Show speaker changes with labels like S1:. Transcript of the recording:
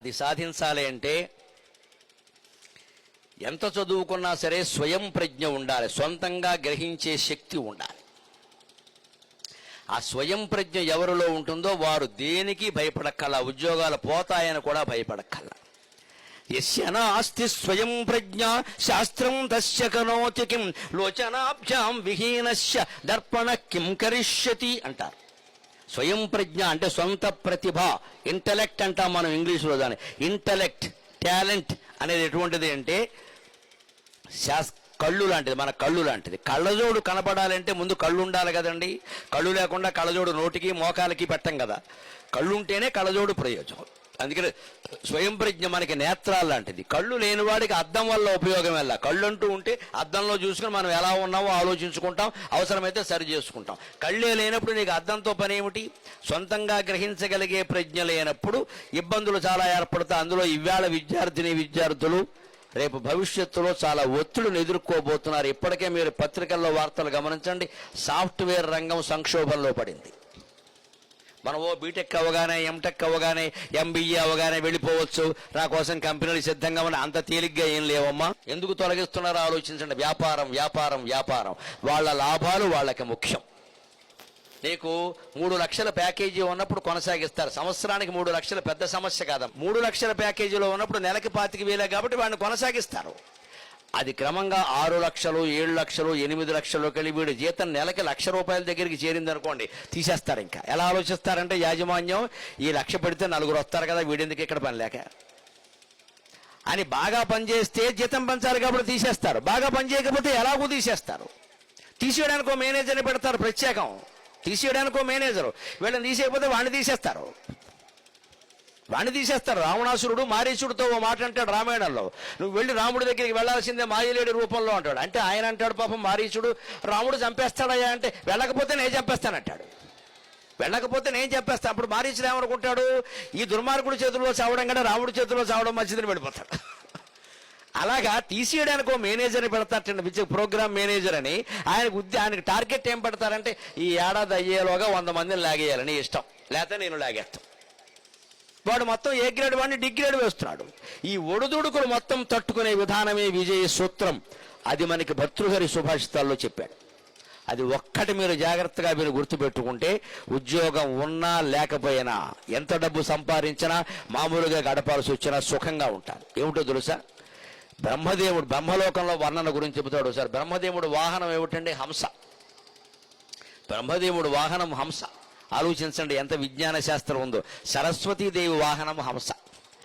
S1: అది సాధించాలి అంటే ఎంత చదువుకున్నా సరే స్వయం ప్రజ్ఞ ఉండాలి, సొంతంగా గ్రహించే శక్తి ఉండాలి. ఆ స్వయం ప్రజ్ఞ ఎవరిలో ఉంటుందో వారు దేనికి భయపడక్కల, ఉద్యోగాలు పోతాయని కూడా భయపడక్కల. యస్య నాస్తి స్వయం ప్రజ్ఞ శాస్త్రం తస్య కనోతి కిం లోచనాభ్యాం విహీనస్య దర్పణ కిం కరిష్యతి అంటారు. స్వయం ప్రజ్ఞ అంటే సొంత ప్రతిభ, ఇంటలెక్ట్ అంటాం మనం ఇంగ్లీష్లో. దాని ఇంటలెక్ట్, టాలెంట్ అనేది ఎటువంటిది అంటే కళ్ళు లాంటిది, మన కళ్ళు లాంటిది. కళ్ళజోడు కనపడాలంటే ముందు కళ్ళు ఉండాలి కదండి. కళ్ళు లేకుండా కళ్ళజోడు నోటికి మోకాలకి పెట్టం కదా. కళ్ళు ఉంటేనే కళ్ళజోడు ప్రయోజనం. అందుకని స్వయం ప్రజ్ఞ మనకి నేత్రాలు లాంటిది. కళ్ళు లేనివాడికి అద్దం వల్ల ఉపయోగం వెళ్ళ. కళ్ళు అంటూ ఉంటే అద్దంలో చూసుకుని మనం ఎలా ఉన్నామో ఆలోచించుకుంటాం, అవసరమైతే సరి చేసుకుంటాం. కళ్ళే లేనప్పుడు నీకు అద్దంతో పని ఏమిటి? సొంతంగా గ్రహించగలిగే ప్రజ్ఞ లేనప్పుడు ఇబ్బందులు చాలా ఏర్పడతాయి. అందులో ఇవాళ విద్యార్థులు రేపు భవిష్యత్తులో చాలా ఒత్తిడిని ఎదుర్కోబోతున్నారు. ఇప్పటికే మీరు పత్రికల్లో వార్తలు గమనించండి. సాఫ్ట్వేర్ రంగం సంక్షోభంలో పడింది. మనం బీటెక్ అవగానే, ఎంటెక్ అవగానే, ఎంబీఏ అవగానే వెళ్ళిపోవచ్చు, నా కోసం కంపెనీలు సిద్ధంగా ఉన్నాయి. అంత తేలిగ్గా ఏం లేవమ్మా. ఎందుకు తొలగిస్తున్నారో ఆలోచించండి. వ్యాపారం వ్యాపారం వ్యాపారం. వాళ్ళ లాభాలు వాళ్ళకి ముఖ్యం. నీకు 3 లక్షల ప్యాకేజీ ఉన్నప్పుడు కొనసాగిస్తారు. సంవత్సరానికి 3 లక్షలు పెద్ద సమస్య కాదా? 3 లక్షల ప్యాకేజీలో ఉన్నప్పుడు నెలకి 25,000 కాబట్టి వాడిని కొనసాగిస్తారు. అది క్రమంగా 6 లక్షలు, 7 లక్షలు, 8 లక్షలు కలిగి వీడి జీతం నెలకి ₹1,00,000 దగ్గరికి చేరిందనుకోండి, తీసేస్తారు. ఇంకా ఎలా ఆలోచిస్తారంటే యాజమాన్యం, ఈ 1,00,000 పెడితే 4 వస్తారు కదా, వీడెందుకు ఇక్కడ పని లేక అని. బాగా పనిచేస్తే జీతం పెంచాలి కాబట్టి తీసేస్తారు. బాగా పని చేయకపోతే ఎలాగూ తీసేస్తారు. తీసేయడానికి మేనేజర్ని పెడతారు ప్రత్యేకం. తీసేయడానికి మేనేజరు. వీళ్ళని తీసేయకపోతే వాడిని తీసేస్తారు. రావణాసురుడు మారీచుడితో ఓ మాట అంటాడు రామాయణంలో, నువ్వు వెళ్ళి రాముడి దగ్గరికి వెళ్లాల్సిందే మాయలేడి రూపంలో అంటాడు. అంటే ఆయన అంటాడు, పాపం మారీచుడు, రాముడు చంపేస్తాడయ్యా అంటే, వెళ్ళకపోతే నేను చంపేస్తానంటాడు. వెళ్ళకపోతే నేను చంపేస్తాను. అప్పుడు మారీచుడు ఏమనుకుంటాడు, ఈ దుర్మార్గుడి చేతుల్లో చావడం కంటే రాముడి చేతుల్లో చావడం మంచిదని వెళ్ళిపోతాడు. అలాగా తీసేయడానికి మేనేజర్ని పెడతారటండి, ప్రోగ్రామ్ మేనేజర్ అని. ఆయనకు టార్గెట్ ఏం పెడతారంటే, ఈ ఏడాది అయ్యేలోగా 100 మందిని లాగేయాలని ఇష్టం, లేకపోతే నేను లాగేస్తాను. వాడు మొత్తం ఏ గ్రేడ్ వాడిని డి గ్రేడ్ వేస్తున్నాడు. ఈ ఒడుదుడుకులు మొత్తం తట్టుకునే విధానమే విజయ సూత్రం. అది మనకి భర్తృహరి సుభాషితాల్లో చెప్పాడు. అది ఒక్కటి మీరు జాగ్రత్తగా గుర్తుపెట్టుకుంటే, ఉద్యోగం ఉన్నా లేకపోయినా, ఎంత డబ్బు సంపాదించినా, మామూలుగా గడపాల్సి వచ్చినా సుఖంగా ఉంటారు. ఏమిటో తెలుసా? బ్రహ్మలోకంలో వర్ణన గురించి చెబుతాడు సార్. బ్రహ్మదేవుడు వాహనం ఏమిటండి? హంస. బ్రహ్మదేవుడు వాహనం హంస. ఆలోచించండి ఎంత విజ్ఞాన శాస్త్రం ఉందో. సరస్వతీదేవి వాహనం హంస.